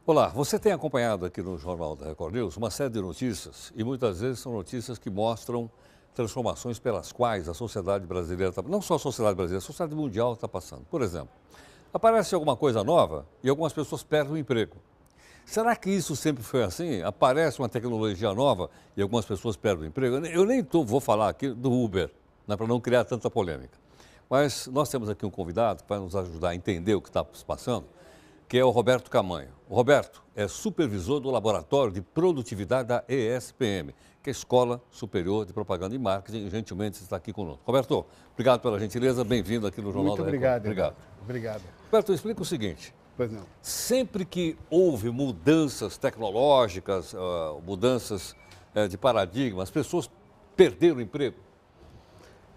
Olá, você tem acompanhado aqui no Jornal da Record News uma série de notícias e muitas vezes são notícias que mostram transformações pelas quais a sociedade brasileira está, não só a sociedade brasileira, a sociedade mundial está passando. Por exemplo, aparece alguma coisa nova e algumas pessoas perdem o emprego. Será que isso sempre foi assim? Aparece uma tecnologia nova e algumas pessoas perdem o emprego? Eu nem vou falar aqui do Uber, né, para não criar tanta polêmica. Mas nós temos aqui um convidado para nos ajudar a entender o que está se passando, que é o Roberto Camanho. O Roberto é supervisor do Laboratório de Produtividade da ESPM, que é a Escola Superior de Propaganda e Marketing, e gentilmente está aqui conosco. Roberto, obrigado pela gentileza, bem-vindo aqui no Jornal Muito da Record. obrigado. Obrigado. Obrigado. Roberto, explica o seguinte, Pois não. sempre que houve mudanças tecnológicas, mudanças de paradigma, as pessoas perderam o emprego?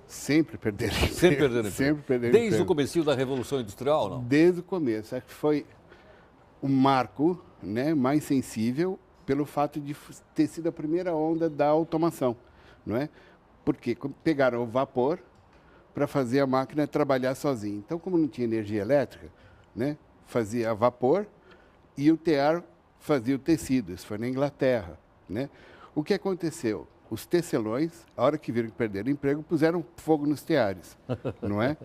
Sempre perderam emprego. Sempre perderam emprego. Sempre perderam Desde emprego. o começo da Revolução Industrial, não? Desde o começo. Acho que foi o marco, né, mais sensível pelo fato de ter sido a primeira onda da automação, não é? Porque pegaram o vapor para fazer a máquina trabalhar sozinha. Então, como não tinha energia elétrica, né, fazia a vapor e o tear fazia o tecido. Isso foi na Inglaterra, né? O que aconteceu? Os tecelões, a hora que viram que perderam o emprego, puseram fogo nos teares, não é?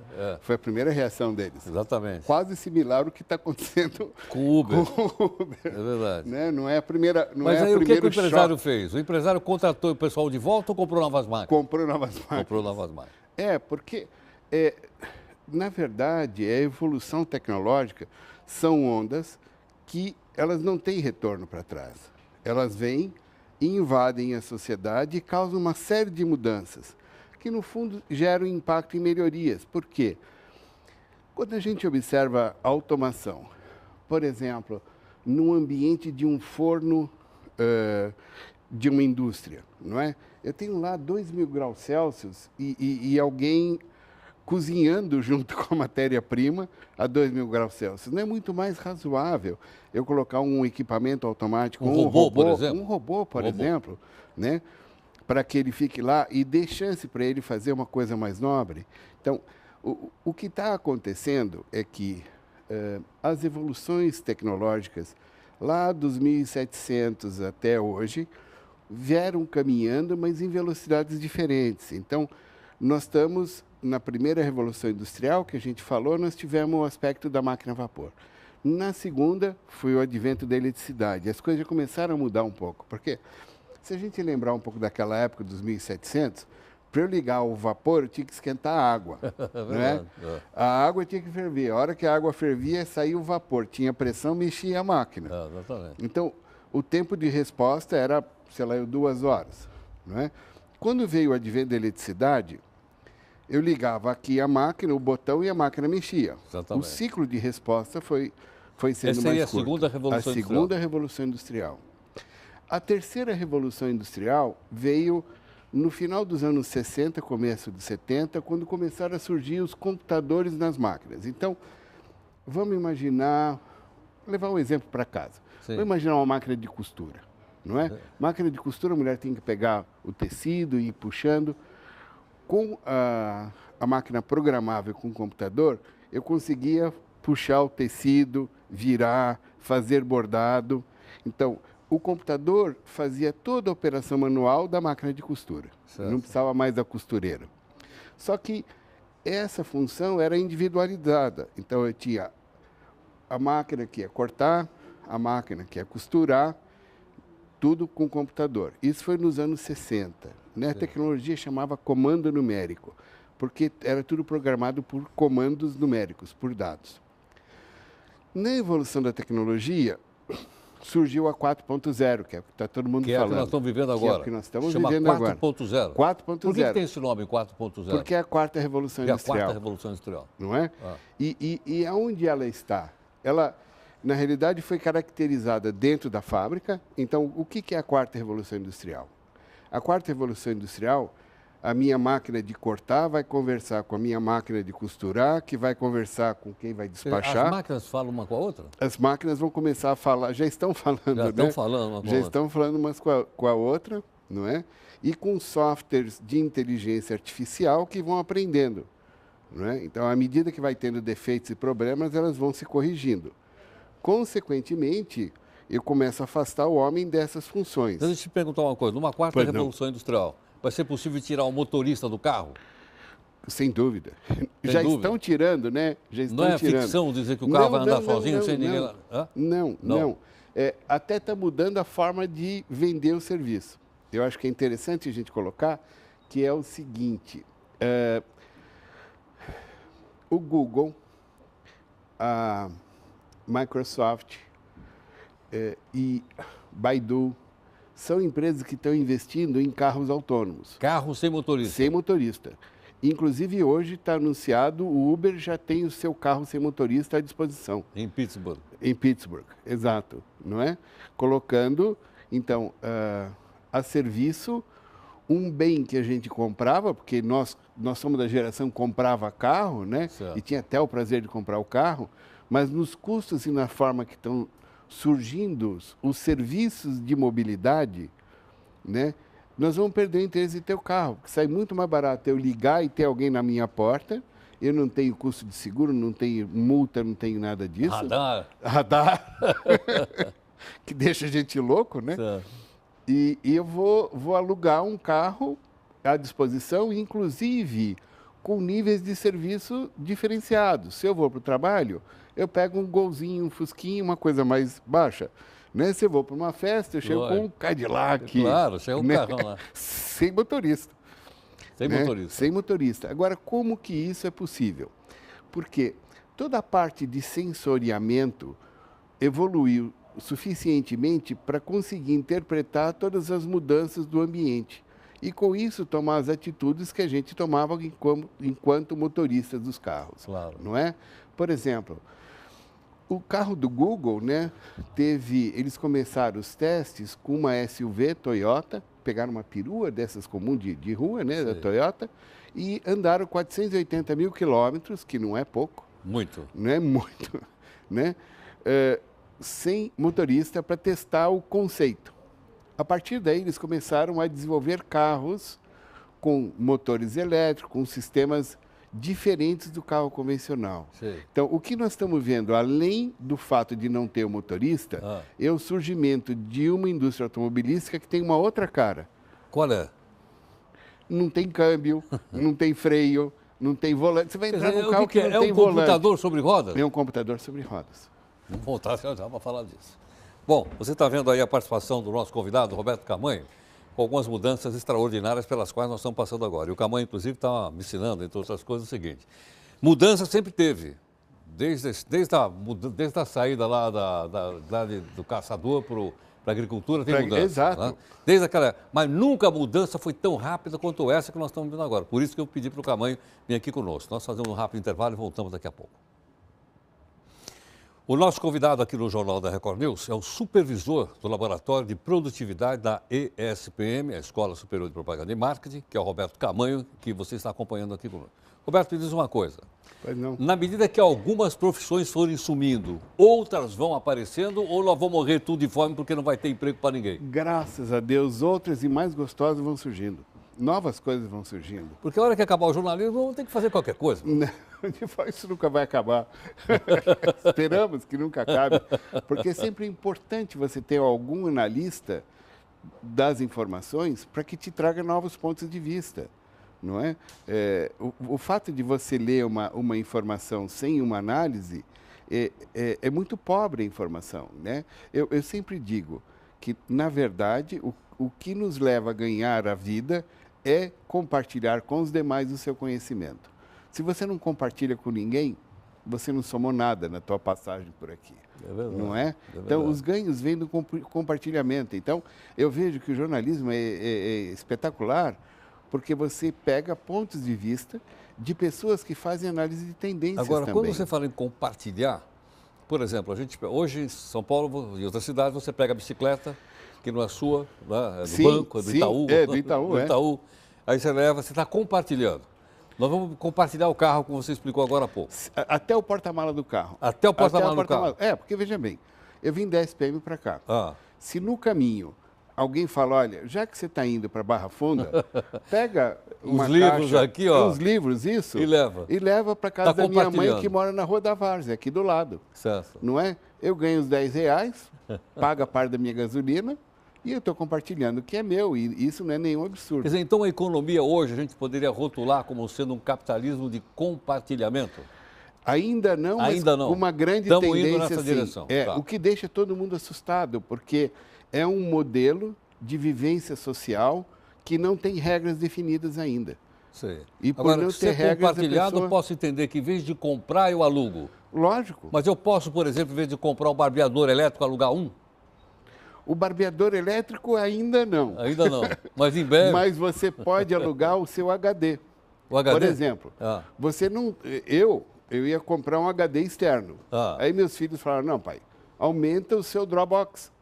Foi a primeira reação deles. Exatamente. Quase similar ao que está acontecendo Com o Uber. com o Uber. É verdade. Né? Não é a primeira. Não Mas é aí o o que o primeiro empresário choque. fez? O empresário contratou o pessoal de volta ou comprou novas máquinas? Comprou novas máquinas. Comprou novas máquinas. Porque, na verdade, a evolução tecnológica são ondas que elas não têm retorno para trás. Elas vêm, invadem a sociedade e causam uma série de mudanças, que, no fundo, geram impacto em melhorias. Por quê? Quando a gente observa a automação, por exemplo, num ambiente de um forno de uma indústria, não é? Eu tenho lá 2.000 graus Celsius e alguém cozinhando junto com a matéria-prima a 2.000 graus Celsius. Não é muito mais razoável eu colocar um equipamento automático, Um robô, por exemplo? um robô, por exemplo, né? Para que ele fique lá e dê chance para ele fazer uma coisa mais nobre. Então, o que está acontecendo é que as evoluções tecnológicas, lá dos 1700 até hoje, vieram caminhando, mas em velocidades diferentes. Então, nós estamos na primeira Revolução Industrial, que a gente falou, nós tivemos o aspecto da máquina a vapor. Na segunda, foi o advento da eletricidade. As coisas já começaram a mudar um pouco, porque se a gente lembrar um pouco daquela época, dos 1700, para eu ligar o vapor, eu tinha que esquentar a água. Né? A água tinha que ferver. A hora que a água fervia, saía o vapor. Tinha pressão, mexia a máquina. Exatamente. Então, o tempo de resposta era, sei lá, 2 horas. Não é? Quando veio o advento da eletricidade, eu ligava aqui a máquina, o botão, e a máquina mexia. Exatamente. O ciclo de resposta foi sendo Essa mais seria a curto. segunda Revolução A Industrial. segunda Revolução Industrial. A terceira Revolução Industrial veio no final dos anos 60, começo dos 70, quando começaram a surgir os computadores nas máquinas. Então, vamos imaginar, levar um exemplo para casa. Sim. Vamos imaginar uma máquina de costura, não é? Máquina de costura, a mulher tem que pegar o tecido e ir puxando. Com a máquina programável com o computador, eu conseguia puxar o tecido, virar, fazer bordado. Então, o computador fazia toda a operação manual da máquina de costura. Certo. Não precisava mais da costureira. Só que essa função era individualizada. Então, eu tinha a máquina que ia cortar, a máquina que ia costurar, tudo com computador. Isso foi nos anos 60. Né? A tecnologia chamava comando numérico, porque era tudo programado por comandos numéricos, por dados. Na evolução da tecnologia, surgiu a 4.0, que é o que está todo mundo Que é falando. o que nós estamos vivendo agora. Que é o que nós estamos Chama vivendo agora. 4.0. 4.0. Por que tem esse nome, 4.0? Porque é a quarta Revolução É a Industrial. quarta Revolução Industrial. Não é? Ah. E aonde ela está? Ela, na realidade, foi caracterizada dentro da fábrica. Então, o que é a quarta Revolução Industrial? A quarta Revolução Industrial, a minha máquina de cortar vai conversar com a minha máquina de costurar, que vai conversar com quem vai despachar. As máquinas falam uma com a outra? As máquinas vão começar a falar, já estão falando, Já né? estão falando uma com a Já outra. estão falando umas com a outra, não é? E com softwares de inteligência artificial que vão aprendendo. Não é? Então, à medida que vai tendo defeitos e problemas, elas vão se corrigindo. Consequentemente, eu começo a afastar o homem dessas funções. Deixa eu te perguntar uma coisa. Numa quarta Pois não. revolução industrial, vai ser possível tirar o motorista do carro? Sem dúvida. Sem Já dúvida. estão tirando, né? Já estão Não é tirando. ficção dizer que o carro vai andar sozinho sem ninguém lá? Hã? Não. Até está mudando a forma de vender o serviço. Eu acho que é interessante a gente colocar que é o seguinte, o Google, a Microsoft e Baidu são empresas que estão investindo em carros autônomos. Carro sem motorista. Sem motorista. Inclusive, hoje está anunciado, o Uber já tem o seu carro sem motorista à disposição. Em Pittsburgh. Em Pittsburgh, exato. Não é? Colocando, então, a serviço um bem que a gente comprava, porque nós somos da geração que comprava carro, né? Certo. E tinha até o prazer de comprar o carro, mas nos custos e na forma que estão surgindo os serviços de mobilidade, né? Nós vamos perder o interesse de ter o carro, porque sai muito mais barato eu ligar e ter alguém na minha porta, eu não tenho custo de seguro, não tenho multa, não tenho nada disso. Radar. Que deixa a gente louco, né? Certo. E eu vou alugar um carro à disposição, inclusive com níveis de serviço diferenciados. Se eu vou para o trabalho, eu pego um Golzinho, um Fusquinha, uma coisa mais baixa. Né? Se eu vou para uma festa, eu chego com um Cadillac. Claro, chega um carrão lá. Sem motorista. Sem motorista. Sem motorista. Agora, como que isso é possível? Porque toda a parte de sensoriamento evoluiu suficientemente para conseguir interpretar todas as mudanças do ambiente. E, com isso, tomar as atitudes que a gente tomava enquanto motoristas dos carros. Claro. Não é? Por exemplo, o carro do Google, né, eles começaram os testes com uma SUV Toyota, pegaram uma perua dessas comuns de rua, né, da Toyota, e andaram 480 mil quilômetros, que não é pouco. Muito. Não é muito, né? Sem motorista para testar o conceito. A partir daí, eles começaram a desenvolver carros com motores elétricos, com sistemas diferentes do carro convencional. Sim. Então, o que nós estamos vendo, além do fato de não ter o motorista, é o surgimento de uma indústria automobilística que tem uma outra cara. Qual é? Não tem câmbio, não tem freio, não tem volante. Você vai entrar num carro que não tem volante. É um computador sobre rodas? É um computador sobre rodas. Vamos voltar já para falar disso. Bom, você está vendo aí a participação do nosso convidado, Roberto Camanho, com algumas mudanças extraordinárias pelas quais nós estamos passando agora. E o Camanho, inclusive, está me ensinando, entre outras coisas, o seguinte. Mudança sempre teve. Desde a saída lá do caçador para a agricultura tem mudança. Exato. Né? Desde aquela, mas nunca a mudança foi tão rápida quanto essa que nós estamos vendo agora. Por isso que eu pedi para o Camanho vir aqui conosco. Nós fazemos um rápido intervalo e voltamos daqui a pouco. O nosso convidado aqui no Jornal da Record News é o supervisor do Laboratório de Produtividade da ESPM, a Escola Superior de Propaganda e Marketing, que é o Roberto Camanho, que você está acompanhando aqui conosco. Roberto, me diz uma coisa. Pois não. Na medida que algumas profissões forem sumindo, outras vão aparecendo ou nós vamos morrer tudo de fome porque não vai ter emprego para ninguém? Graças a Deus, outras e mais gostosas vão surgindo. Novas coisas vão surgindo. Porque a hora que acabar o jornalismo, vamos ter que fazer qualquer coisa. Não, isso nunca vai acabar. Esperamos que nunca acabe. Porque é sempre importante você ter algum analista das informações para que te traga novos pontos de vista. Não é? O fato de você ler uma informação sem uma análise é muito pobre a informação. Né? Eu sempre digo que, na verdade, o que nos leva a ganhar a vida é compartilhar com os demais o seu conhecimento. Se você não compartilha com ninguém, você não somou nada na tua passagem por aqui. É verdade, não é? Então, os ganhos vêm do compartilhamento. Então, eu vejo que o jornalismo é espetacular porque você pega pontos de vista de pessoas que fazem análise de tendências Agora, também. quando você fala em compartilhar, por exemplo, hoje em São Paulo e outras cidades, você pega a bicicleta, que não é sua, né? É do banco, é do Itaú. É, do Itaú, do Itaú. Aí você leva, você está compartilhando. Nós vamos compartilhar o carro, como você explicou agora há pouco. Até o porta-mala do carro. Até o porta-mala do carro. Porque veja bem, eu vim da SPM para cá. Se no caminho alguém fala, olha, já que você está indo para Barra Funda, pega uma Os livros caixa, aqui, ó. uns livros, isso, E leva. E leva para casa Tá da minha mãe, compartilhando. que mora na Rua da Várzea, aqui do lado. Certo. Não é? Eu ganho os R$10, pago a parte da minha gasolina e eu estou compartilhando o que é meu. E isso não é nenhum absurdo. Quer dizer, então a economia hoje a gente poderia rotular como sendo um capitalismo de compartilhamento? Ainda não, mas Ainda não. uma grande Estamos tendência indo nessa assim, direção. Tá. o que deixa todo mundo assustado, porque é um modelo de vivência social que não tem regras definidas ainda. Sei. E por Agora, não se ter é regras, a compartilhado, pessoa- eu posso entender que em vez de comprar, eu alugo. Lógico. Mas eu posso, por exemplo, em vez de comprar um barbeador elétrico, alugar um? O barbeador elétrico ainda não. Ainda não. Mas em breve, Mas você pode alugar o seu HD. o HD... Por exemplo, Ah. você não. Eu ia comprar um HD externo. Ah. Aí meus filhos falaram, não, pai, aumenta o seu Dropbox.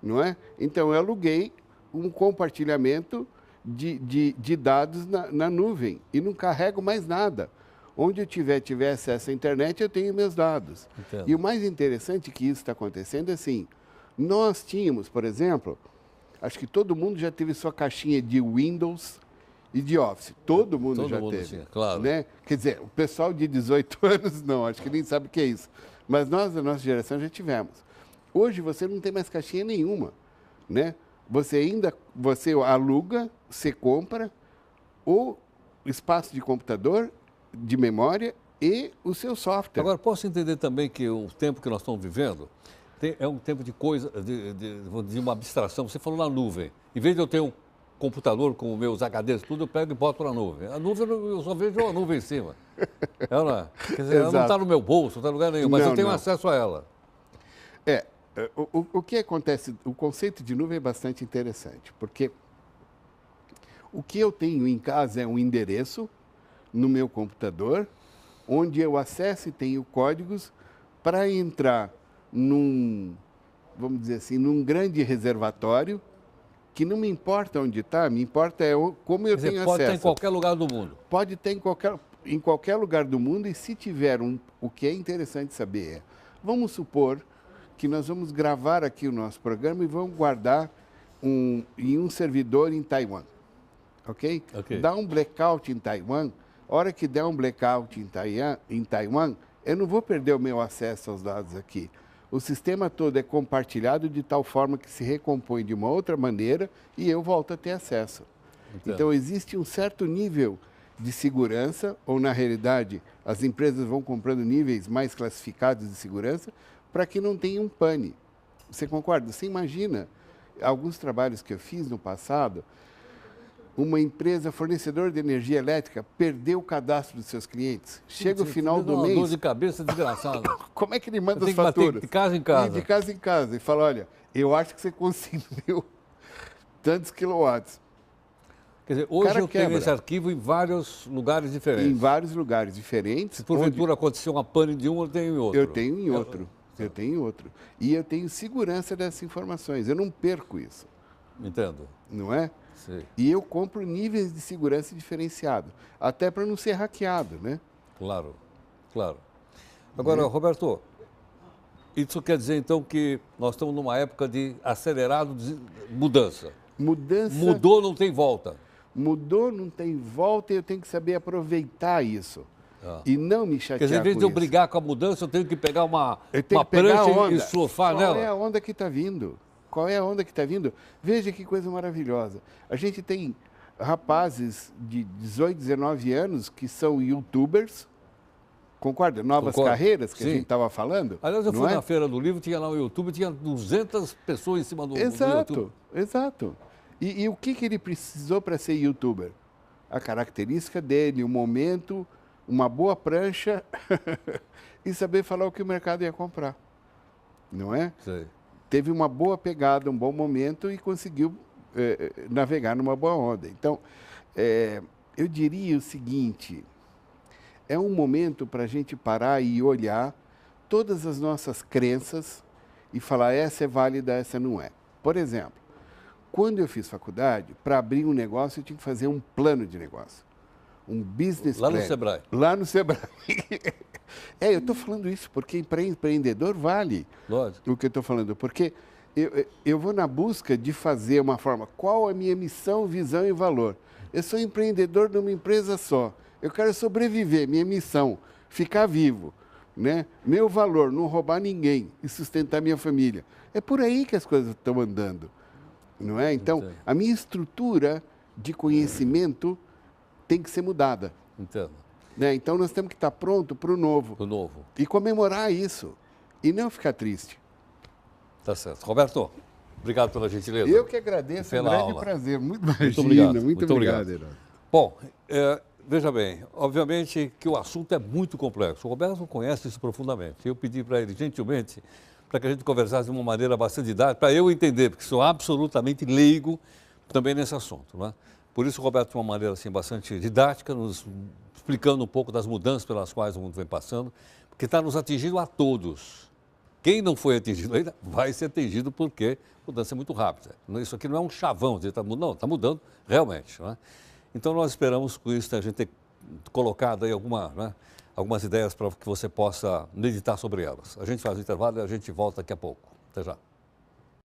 Não é? Então eu aluguei um compartilhamento de dados na nuvem e não carrego mais nada. Onde eu tiver acesso à internet, eu tenho meus dados. Entendo. E o mais interessante que isso está acontecendo é assim, nós tínhamos, por exemplo, acho que todo mundo já teve sua caixinha de Windows e de Office. Todo mundo já teve. Tinha, claro. Né? Quer dizer, o pessoal de 18 anos não, acho que nem sabe o que é isso. Mas nós, da nossa geração, já tivemos. Hoje você não tem mais caixinha nenhuma. Né? Você aluga, você compra o espaço de computador, de memória e o seu software. Agora, posso entender também que o tempo que nós estamos vivendo é um tempo de coisa, de uma abstração. Você falou na nuvem. Em vez de eu ter um computador com meus HDs, tudo, eu pego e boto na nuvem. A nuvem, eu só vejo a nuvem em cima. Ela, quer dizer, ela não está no meu bolso, não está em lugar nenhum, mas eu tenho acesso a ela. O que acontece, o conceito de nuvem é bastante interessante, porque o que eu tenho em casa é um endereço no meu computador, onde eu acesso e tenho códigos para entrar vamos dizer assim, num grande reservatório, que não me importa onde está, me importa como eu tenho acesso. Pode estar em qualquer lugar do mundo. Pode ter em qualquer lugar do mundo, e se tiver o que é interessante saber é, vamos supor que nós vamos gravar aqui o nosso programa e vamos guardar em um servidor em Taiwan, ok? Dá um blackout em Taiwan, a hora que der um blackout em Taiwan, eu não vou perder o meu acesso aos dados aqui. O sistema todo é compartilhado de tal forma que se recompõe de uma outra maneira e eu volto a ter acesso. Entendo. Então, existe um certo nível de segurança, ou na realidade, as empresas vão comprando níveis mais classificados de segurança para que não tenha um pane. Você concorda? Você imagina alguns trabalhos que eu fiz no passado, uma empresa fornecedora de energia elétrica perdeu o cadastro dos seus clientes. Chega o final do mês... Uma dor de cabeça desgraçada. Como é que ele manda as Tem que bater faturas? de casa em casa. E de casa em casa. E fala, olha, eu acho que você consumiu tantos quilowatts. Quer dizer, hoje eu tenho quebra. esse arquivo em vários lugares diferentes. Em vários lugares diferentes. Se porventura acontecer uma pane de um, eu tenho em outro. Eu tenho em outro. Eu tenho em outro. E eu tenho segurança dessas informações. Eu não perco isso. Entendo. Não é? Sim. E eu compro níveis de segurança diferenciados. Até para não ser hackeado, né? Claro, claro. Agora, Roberto, isso quer dizer então que nós estamos numa época de acelerado mudança. Mudou, não tem volta. Mudou, não tem volta, e eu tenho que saber aproveitar isso. E não me chatear. Quer dizer, em vez de eu brigar com a mudança, eu tenho que pegar uma prancha e surfar nela. Qual é a onda que está vindo? Qual é a onda que está vindo? Veja que coisa maravilhosa. A gente tem rapazes de 18, 19 anos que são youtubers, concorda? Novas carreiras que a gente estava falando. Aliás, eu fui na Feira do Livro, tinha lá o YouTube, tinha 200 pessoas em cima do YouTube. Exato. E o que ele precisou para ser youtuber? A característica dele, o momento, uma boa prancha e saber falar o que o mercado ia comprar. Não é? Sei. Teve uma boa pegada, um bom momento e conseguiu navegar numa boa onda. Então, eu diria o seguinte, é um momento para a gente parar e olhar todas as nossas crenças e falar, essa é válida, essa não é. Por exemplo, quando eu fiz faculdade, para abrir um negócio, eu tinha que fazer um plano de negócio. Um business plan. Lá no Sebrae. Lá no Sebrae. Eu estou falando isso porque para empreendedor vale. Lógico. O que eu estou falando, porque eu vou na busca de fazer uma forma. Qual a minha missão, visão e valor? Eu sou empreendedor de uma empresa só. Eu quero sobreviver, minha missão, ficar vivo, né? Meu valor, não roubar ninguém e sustentar minha família. É por aí que as coisas estão andando, não é? Então, a minha estrutura de conhecimento tem que ser mudada. Entendo. Né? Então, nós temos que estar pronto para o novo. O novo. E comemorar isso. E não ficar triste. Tá certo. Roberto, obrigado pela gentileza. Eu que agradeço, pela um grande aula. prazer. Muito obrigado. Muito obrigado, Herói. Bom, veja bem, obviamente que o assunto é muito complexo. O Roberto conhece isso profundamente. Eu pedi para ele, gentilmente, para que a gente conversasse de uma maneira bastante didática, para eu entender, porque sou absolutamente leigo também nesse assunto. Não é? Por isso o Roberto, de uma maneira assim, bastante didática, nos explicando um pouco das mudanças pelas quais o mundo vem passando, porque está nos atingindo a todos. Quem não foi atingido ainda vai ser atingido porque a mudança é muito rápida. Isso aqui não é um chavão, está mudando, não, está mudando realmente. Não é? Então nós esperamos com isso a gente ter colocado aí algumas ideias para que você possa meditar sobre elas. A gente faz o intervalo e a gente volta daqui a pouco. Até já.